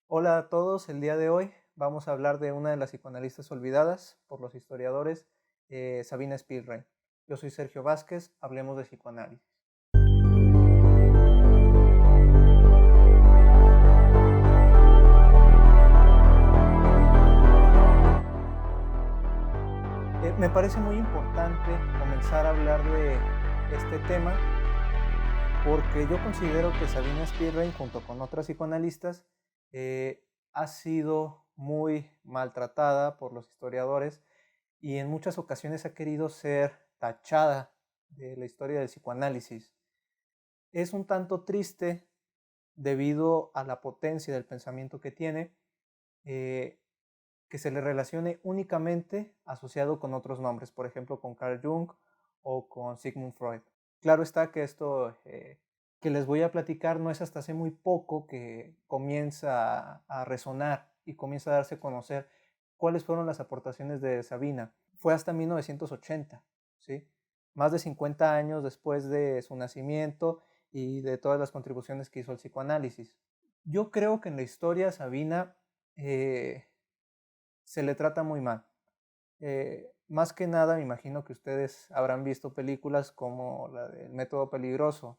Hola a todos, el día de hoy vamos a hablar de una de las psicoanalistas olvidadas por los historiadores, Sabina Spielrein. Yo soy Sergio Vázquez, hablemos de psicoanálisis. Me parece muy importante comenzar a hablar de este tema porque yo considero que Sabina Spielrein, junto con otras psicoanalistas, ha sido muy maltratada por los historiadores y en muchas ocasiones ha querido ser tachada de la historia del psicoanálisis. Es un tanto triste debido a la potencia del pensamiento que tiene, eh, que se le relacione únicamente asociado con otros nombres, por ejemplo con Carl Jung o con Sigmund Freud. Claro está que esto que les voy a platicar no es hasta hace muy poco que comienza a resonar y comienza a darse a conocer cuáles fueron las aportaciones de Sabina. Fue hasta 1980, ¿sí? Más de 50 años después de su nacimiento y de todas las contribuciones que hizo al psicoanálisis. Yo creo que en la historia Sabina se le trata muy mal. Más que nada, me imagino que ustedes habrán visto películas como la del Método Peligroso,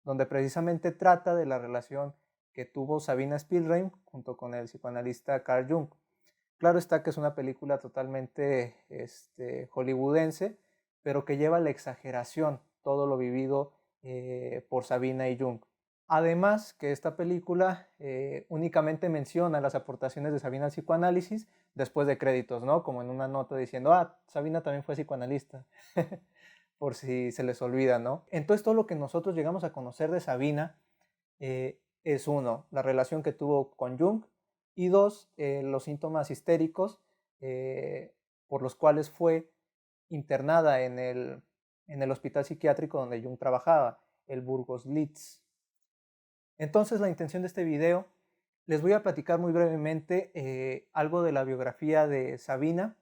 donde precisamente trata de la relación que tuvo Sabina Spielrein junto con el psicoanalista Carl Jung. Claro está que es una película totalmente hollywoodense, pero que lleva a la exageración todo lo vivido por Sabina y Jung. Además que esta película únicamente menciona las aportaciones de Sabina al psicoanálisis después de créditos, ¿no? Como en una nota diciendo, Sabina también fue psicoanalista, por si se les olvida, ¿no? Entonces todo lo que nosotros llegamos a conocer de Sabina es uno, la relación que tuvo con Jung y dos, los síntomas histéricos por los cuales fue internada en el hospital psiquiátrico donde Jung trabajaba, el Burgos Litz. Entonces la intención de este video, les voy a platicar muy brevemente algo de la biografía de Sabina.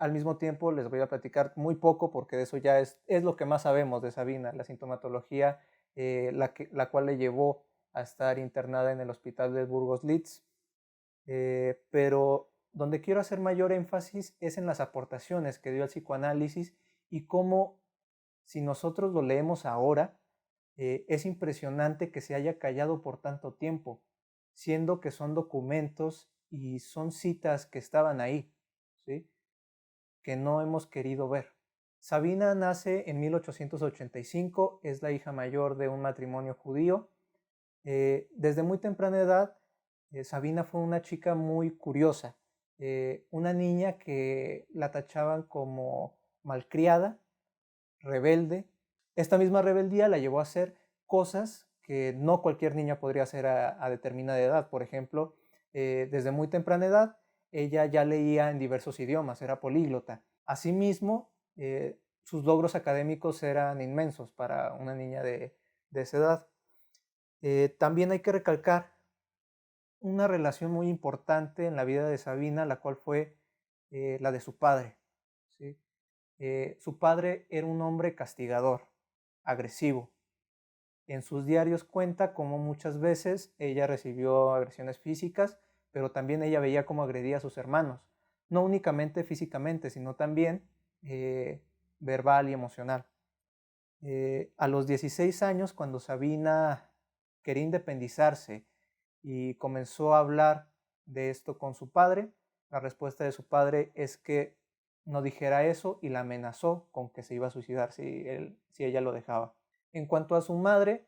Al mismo tiempo les voy a platicar muy poco porque de eso ya es lo que más sabemos de Sabina, la sintomatología, la cual le llevó a estar internada en el hospital de Burgos Litz. Pero donde quiero hacer mayor énfasis es en las aportaciones que dio al psicoanálisis y cómo, si nosotros lo leemos ahora, es impresionante que se haya callado por tanto tiempo, siendo que son documentos y son citas que estaban ahí, ¿sí? Que no hemos querido ver. Sabina nace en 1885, es la hija mayor de un matrimonio judío. Desde muy temprana edad, Sabina fue una chica muy curiosa, una niña que la tachaban como malcriada, rebelde. Esta misma rebeldía la llevó a hacer cosas que no cualquier niña podría hacer a determinada edad. Por ejemplo, desde muy temprana edad, ella ya leía en diversos idiomas, era políglota. Asimismo, sus logros académicos eran inmensos para una niña de esa edad. También hay que recalcar una relación muy importante en la vida de Sabina, la cual fue la de su padre, ¿sí? Su padre era un hombre castigador, agresivo. En sus diarios cuenta cómo muchas veces ella recibió agresiones físicas, pero también ella veía cómo agredía a sus hermanos, no únicamente físicamente, sino también verbal y emocional. A los 16 años, cuando Sabina quería independizarse y comenzó a hablar de esto con su padre, la respuesta de su padre es que no dijera eso y la amenazó con que se iba a suicidar si ella lo dejaba. En cuanto a su madre,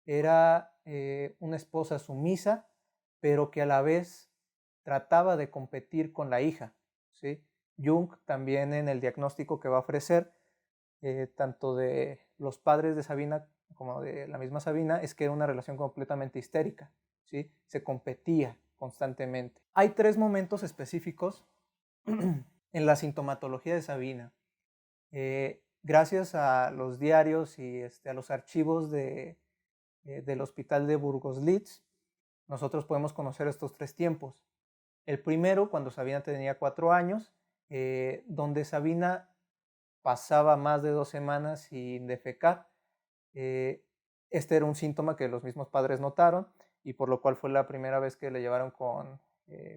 era una esposa sumisa, pero que a la vez trataba de competir con la hija, ¿sí? Jung también en el diagnóstico que va a ofrecer, tanto de los padres de Sabina como de la misma Sabina, es que era una relación completamente histérica, ¿sí? Se competía constantemente. Hay tres momentos específicos en la sintomatología de Sabina. Gracias a los diarios y a los archivos del hospital de Burgos Litz, nosotros podemos conocer estos tres tiempos. El primero, cuando Sabina tenía 4 años, donde Sabina pasaba más de 2 semanas sin defecar. Este era un síntoma que los mismos padres notaron y por lo cual fue la primera vez que le llevaron con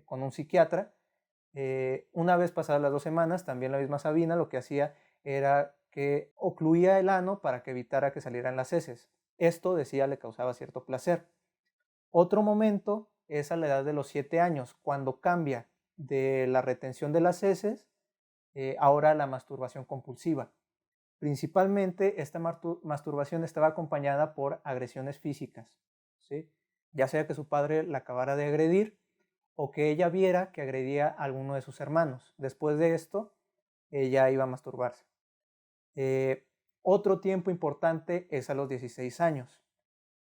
un psiquiatra. Una vez pasadas las 2 semanas, también la misma Sabina lo que hacía era que ocluía el ano para que evitara que salieran las heces. Esto, decía, le causaba cierto placer. Otro momento es a la edad de los 7 años, cuando cambia de la retención de las heces, ahora a la masturbación compulsiva. Principalmente esta masturbación estaba acompañada por agresiones físicas, ¿sí? Ya sea que su padre la acabara de agredir o que ella viera que agredía a alguno de sus hermanos. Después de esto, ella iba a masturbarse. Otro tiempo importante es a los 16 años.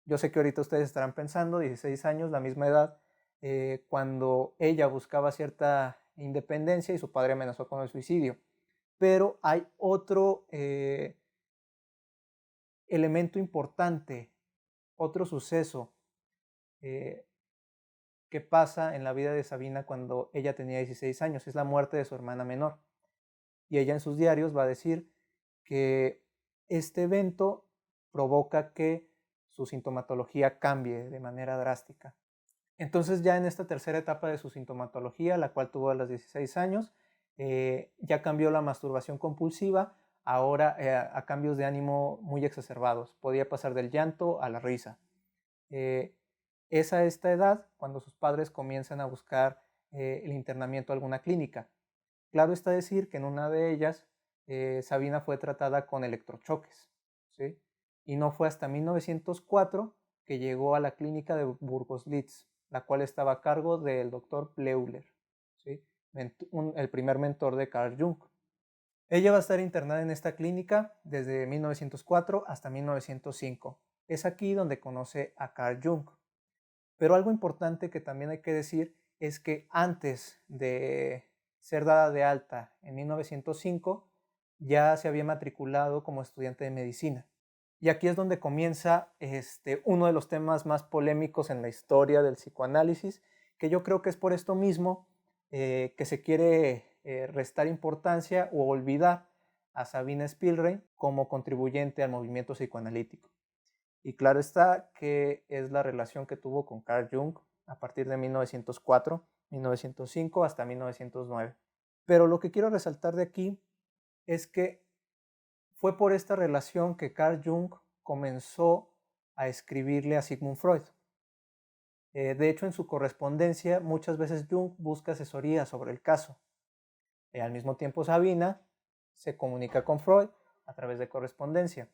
Yo sé que ahorita ustedes estarán pensando, 16 años, la misma edad, cuando ella buscaba cierta independencia y su padre amenazó con el suicidio. Pero hay otro elemento importante, otro suceso eh, que pasa en la vida de Sabina cuando ella tenía 16 años, es la muerte de su hermana menor. Y ella en sus diarios va a decir que este evento provoca que su sintomatología cambie de manera drástica. Entonces ya en esta tercera etapa de su sintomatología, la cual tuvo a los 16 años, ya cambió la masturbación compulsiva, ahora a cambios de ánimo muy exacerbados. Podía pasar del llanto a la risa. Es a esta edad cuando sus padres comienzan a buscar el internamiento a alguna clínica. Claro está decir que en una de ellas Sabina fue tratada con electrochoques, ¿sí? Y no fue hasta 1904 que llegó a la clínica de Burgos-Litz, la cual estaba a cargo del doctor Bleuler, ¿sí? El primer mentor de Carl Jung. Ella va a estar internada en esta clínica desde 1904 hasta 1905. Es aquí donde conoce a Carl Jung. Pero algo importante que también hay que decir es que antes de ser dada de alta en 1905, ya se había matriculado como estudiante de medicina. Y aquí es donde comienza uno de los temas más polémicos en la historia del psicoanálisis, que yo creo que es por esto mismo que se quiere restar importancia o olvidar a Sabine Spielrein como contribuyente al movimiento psicoanalítico. Y claro está que es la relación que tuvo con Carl Jung a partir de 1904, 1905 hasta 1909. Pero lo que quiero resaltar de aquí es que fue por esta relación que Carl Jung comenzó a escribirle a Sigmund Freud. De hecho, en su correspondencia, muchas veces Jung busca asesoría sobre el caso. Al mismo tiempo, Sabina se comunica con Freud a través de correspondencia.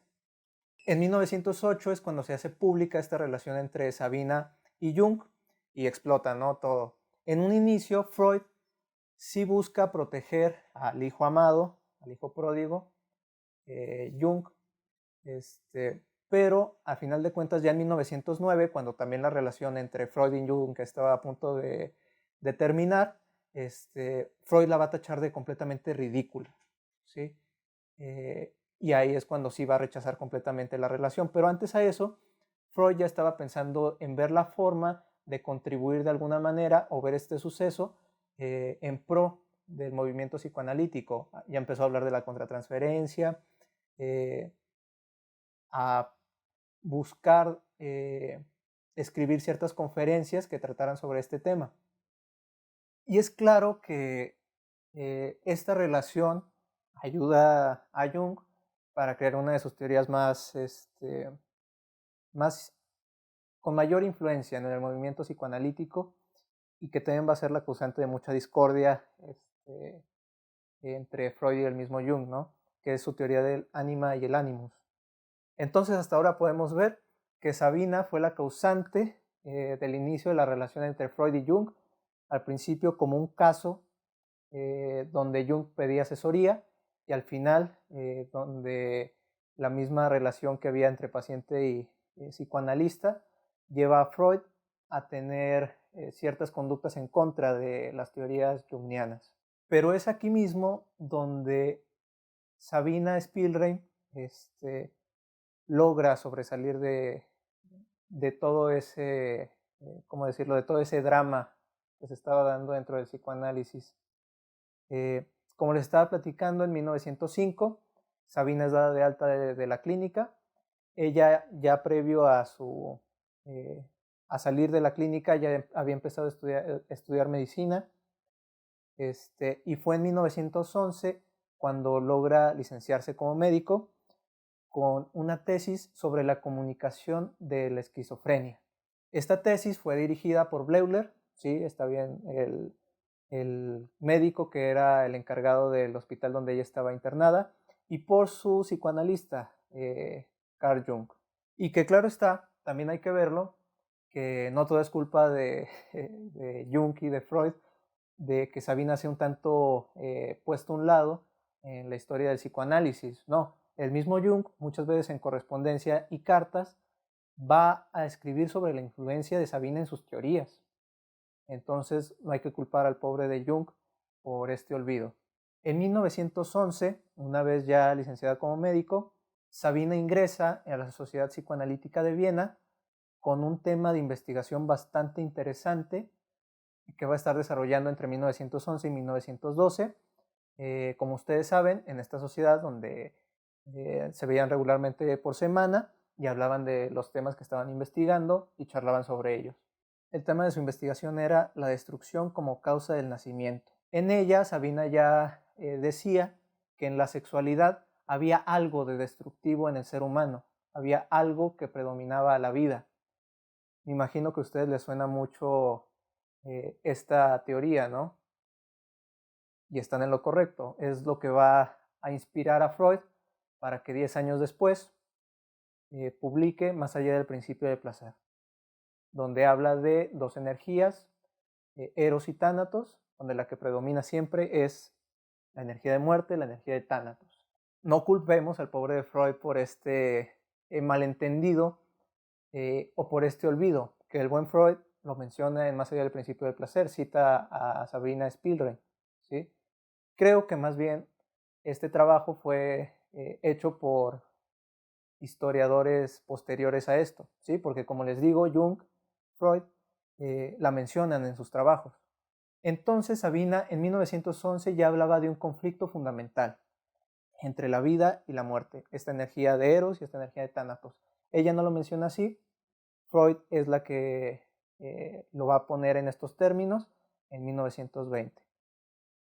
En 1908 es cuando se hace pública esta relación entre Sabina y Jung y explota, ¿no? Todo. En un inicio, Freud sí busca proteger al hijo amado, al hijo pródigo, Jung, pero a final de cuentas ya en 1909, cuando también la relación entre Freud y Jung estaba a punto de terminar, Freud la va a tachar de completamente ridícula, ¿sí? Y ahí es cuando sí va a rechazar completamente la relación. Pero antes a eso, Freud ya estaba pensando en ver la forma de contribuir de alguna manera o ver este suceso en pro del movimiento psicoanalítico. Ya empezó a hablar de la contratransferencia, a buscar escribir ciertas conferencias que trataran sobre este tema. Y es claro que esta relación ayuda a Jung para crear una de sus teorías más con mayor influencia en el movimiento psicoanalítico y que también va a ser la causante de mucha discordia entre Freud y el mismo Jung, ¿no? Que es su teoría del ánima y el animus. Entonces hasta ahora podemos ver que Sabina fue la causante del inicio de la relación entre Freud y Jung, al principio como un caso donde Jung pedía asesoría y al final donde la misma relación que había entre paciente y psicoanalista lleva a Freud a tener ciertas conductas en contra de las teorías jungianas. Pero es aquí mismo donde Sabina Spielrein logra sobresalir de todo ese, ¿cómo decirlo?, de todo ese drama que se estaba dando dentro del psicoanálisis. Como les estaba platicando, en 1905, Sabina es dada de alta de la clínica. Ella ya previo a su A salir de la clínica ya había empezado a estudiar medicina, y fue en 1911 cuando logra licenciarse como médico con una tesis sobre la comunicación de la esquizofrenia. Esta tesis fue dirigida por Bleuler, ¿sí? Está bien, el médico que era el encargado del hospital donde ella estaba internada, y por su psicoanalista, Carl Jung. Y que claro está, también hay que verlo, que no todo es culpa de Jung y de Freud, de que Sabina sea un tanto puesto a un lado en la historia del psicoanálisis. No, el mismo Jung, muchas veces en correspondencia y cartas, va a escribir sobre la influencia de Sabina en sus teorías. Entonces no hay que culpar al pobre de Jung por este olvido. En 1911, una vez ya licenciada como médico, Sabina ingresa a la Sociedad Psicoanalítica de Viena con un tema de investigación bastante interesante que va a estar desarrollando entre 1911 y 1912. Como ustedes saben, en esta sociedad donde se veían regularmente por semana y hablaban de los temas que estaban investigando y charlaban sobre ellos. El tema de su investigación era la destrucción como causa del nacimiento. En ella, Sabina ya decía que en la sexualidad había algo de destructivo en el ser humano, había algo que predominaba a la vida. Me imagino que a ustedes les suena mucho esta teoría, ¿no? Y están en lo correcto. Es lo que va a inspirar a Freud para que 10 años después publique Más allá del principio del placer, donde habla de dos energías, Eros y Tánatos, donde la que predomina siempre es la energía de muerte, la energía de Tánatos. No culpemos al pobre de Freud por este malentendido o por este olvido, que el buen Freud lo menciona en Más allá del principio del placer, cita a Sabrina Spielrein, ¿sí? Creo que más bien este trabajo fue hecho por historiadores posteriores a esto, ¿sí? Porque como les digo, Jung, Freud, la mencionan en sus trabajos. Entonces Sabina en 1911 ya hablaba de un conflicto fundamental entre la vida y la muerte, esta energía de Eros y esta energía de Tánatos. Ella no lo menciona así, Freud es la que lo va a poner en estos términos en 1920.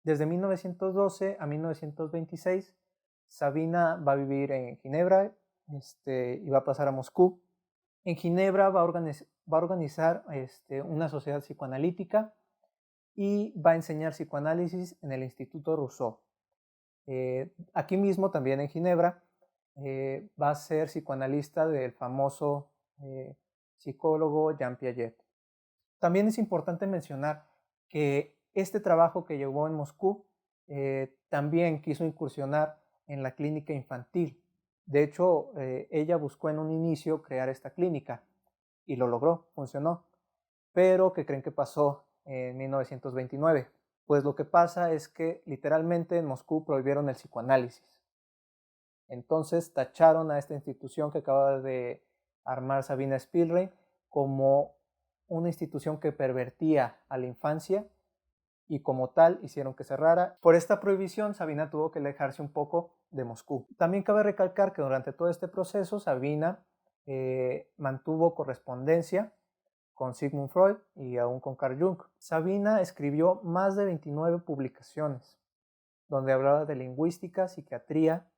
Desde 1912 a 1926, Sabina va a vivir en Ginebra y va a pasar a Moscú. En Ginebra va a organizar una sociedad psicoanalítica y va a enseñar psicoanálisis en el Instituto Rousseau. Aquí mismo, también en Ginebra, va a ser psicoanalista del famoso psicólogo Jean Piaget. También es importante mencionar que este trabajo que llevó en Moscú también quiso incursionar en la clínica infantil. De hecho, ella buscó en un inicio crear esta clínica y lo logró, funcionó. Pero, ¿qué creen que pasó en 1929? Pues lo que pasa es que literalmente en Moscú prohibieron el psicoanálisis. Entonces tacharon a esta institución que acaba de armar Sabina Spielrein como una institución que pervertía a la infancia y como tal hicieron que cerrara. Por esta prohibición, Sabina tuvo que alejarse un poco de Moscú. También cabe recalcar que durante todo este proceso, Sabina mantuvo correspondencia con Sigmund Freud y aún con Carl Jung. Sabina escribió más de 29 publicaciones, donde hablaba de lingüística, psiquiatría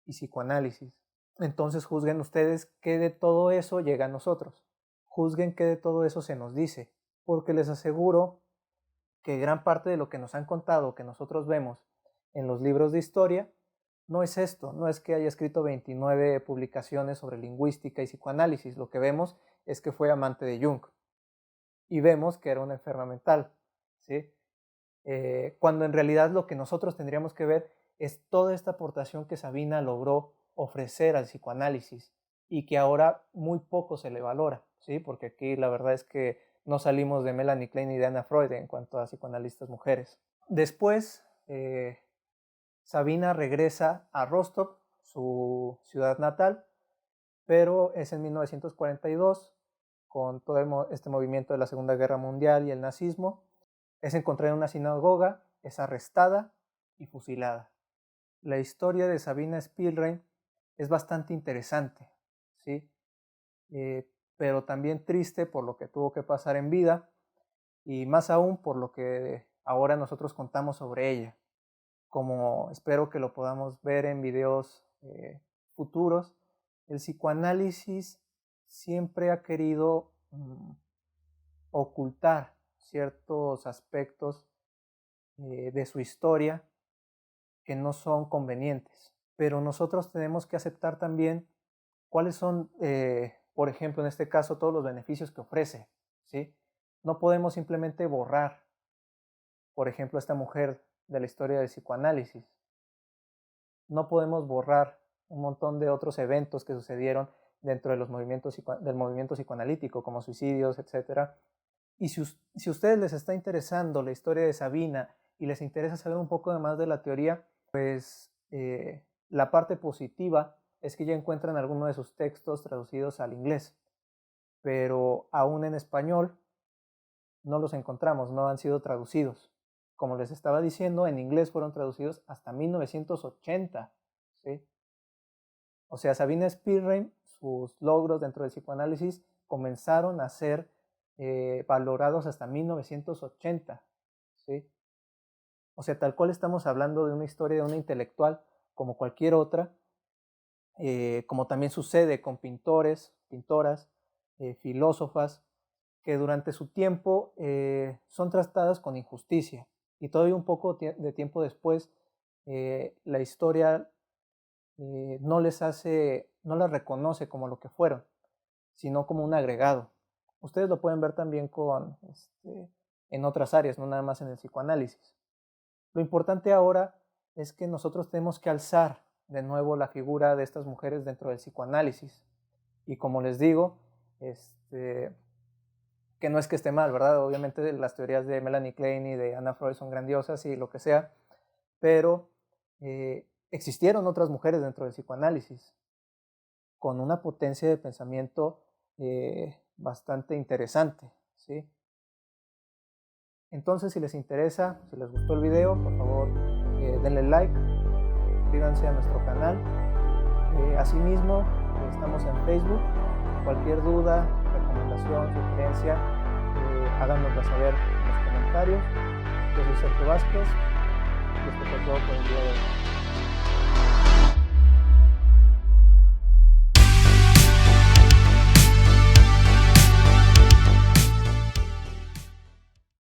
y psicoanálisis. Entonces juzguen ustedes qué de todo eso llega a nosotros. Juzguen qué de todo eso se nos dice, porque les aseguro que gran parte de lo que nos han contado, que nosotros vemos en los libros de historia, no es esto, no es que haya escrito 29 publicaciones sobre lingüística y psicoanálisis, lo que vemos es que fue amante de Jung y vemos que era una enferma mental, ¿sí? Cuando en realidad lo que nosotros tendríamos que ver es toda esta aportación que Sabina logró ofrecer al psicoanálisis y que ahora muy poco se le valora, ¿sí? Porque aquí la verdad es que no salimos de Melanie Klein y de Anna Freud en cuanto a psicoanalistas mujeres. Después, Sabina regresa a Rostov, su ciudad natal, pero es en 1942, con todo este movimiento de la Segunda Guerra Mundial y el nazismo, es encontrada en una sinagoga, es arrestada y fusilada. La historia de Sabina Spielrein es bastante interesante, ¿sí? pero también triste por lo que tuvo que pasar en vida y más aún por lo que ahora nosotros contamos sobre ella, como espero que lo podamos ver en videos futuros. El psicoanálisis siempre ha querido ocultar ciertos aspectos de su historia que no son convenientes, pero nosotros tenemos que aceptar también cuáles son, por ejemplo, en este caso, todos los beneficios que ofrece, ¿sí? No podemos simplemente borrar, por ejemplo, a esta mujer de la historia del psicoanálisis. No podemos borrar un montón de otros eventos que sucedieron dentro de los del movimiento psicoanalítico, como suicidios, etc. Y si a ustedes les está interesando la historia de Sabina y les interesa saber un poco más de la teoría, pues la parte positiva es que ya encuentran algunos de sus textos traducidos al inglés, pero aún en español no los encontramos, no han sido traducidos. Como les estaba diciendo, en inglés fueron traducidos hasta 1980, ¿sí? O sea, Sabina Spielrein, sus logros dentro del psicoanálisis comenzaron a ser valorados hasta 1980, ¿sí? O sea, tal cual estamos hablando de una historia de una intelectual como cualquier otra, como también sucede con pintores, pintoras, filósofas, que durante su tiempo son tratadas con injusticia. Y todavía un poco de tiempo después, la historia no las reconoce como lo que fueron, sino como un agregado. Ustedes lo pueden ver también en otras áreas, no nada más en el psicoanálisis. Lo importante ahora es que nosotros tenemos que alzar de nuevo la figura de estas mujeres dentro del psicoanálisis. Y como les digo, que no es que esté mal, ¿verdad? Obviamente las teorías de Melanie Klein y de Anna Freud son grandiosas y lo que sea, pero existieron otras mujeres dentro del psicoanálisis con una potencia de pensamiento bastante interesante, ¿sí? Entonces, si les interesa, si les gustó el video, por favor, denle like, suscríbanse a nuestro canal. Asimismo, estamos en Facebook. Cualquier duda, recomendación, sugerencia, háganosla saber en los comentarios. Yo soy Sergio Vázquez y esto fue todo por el día de hoy.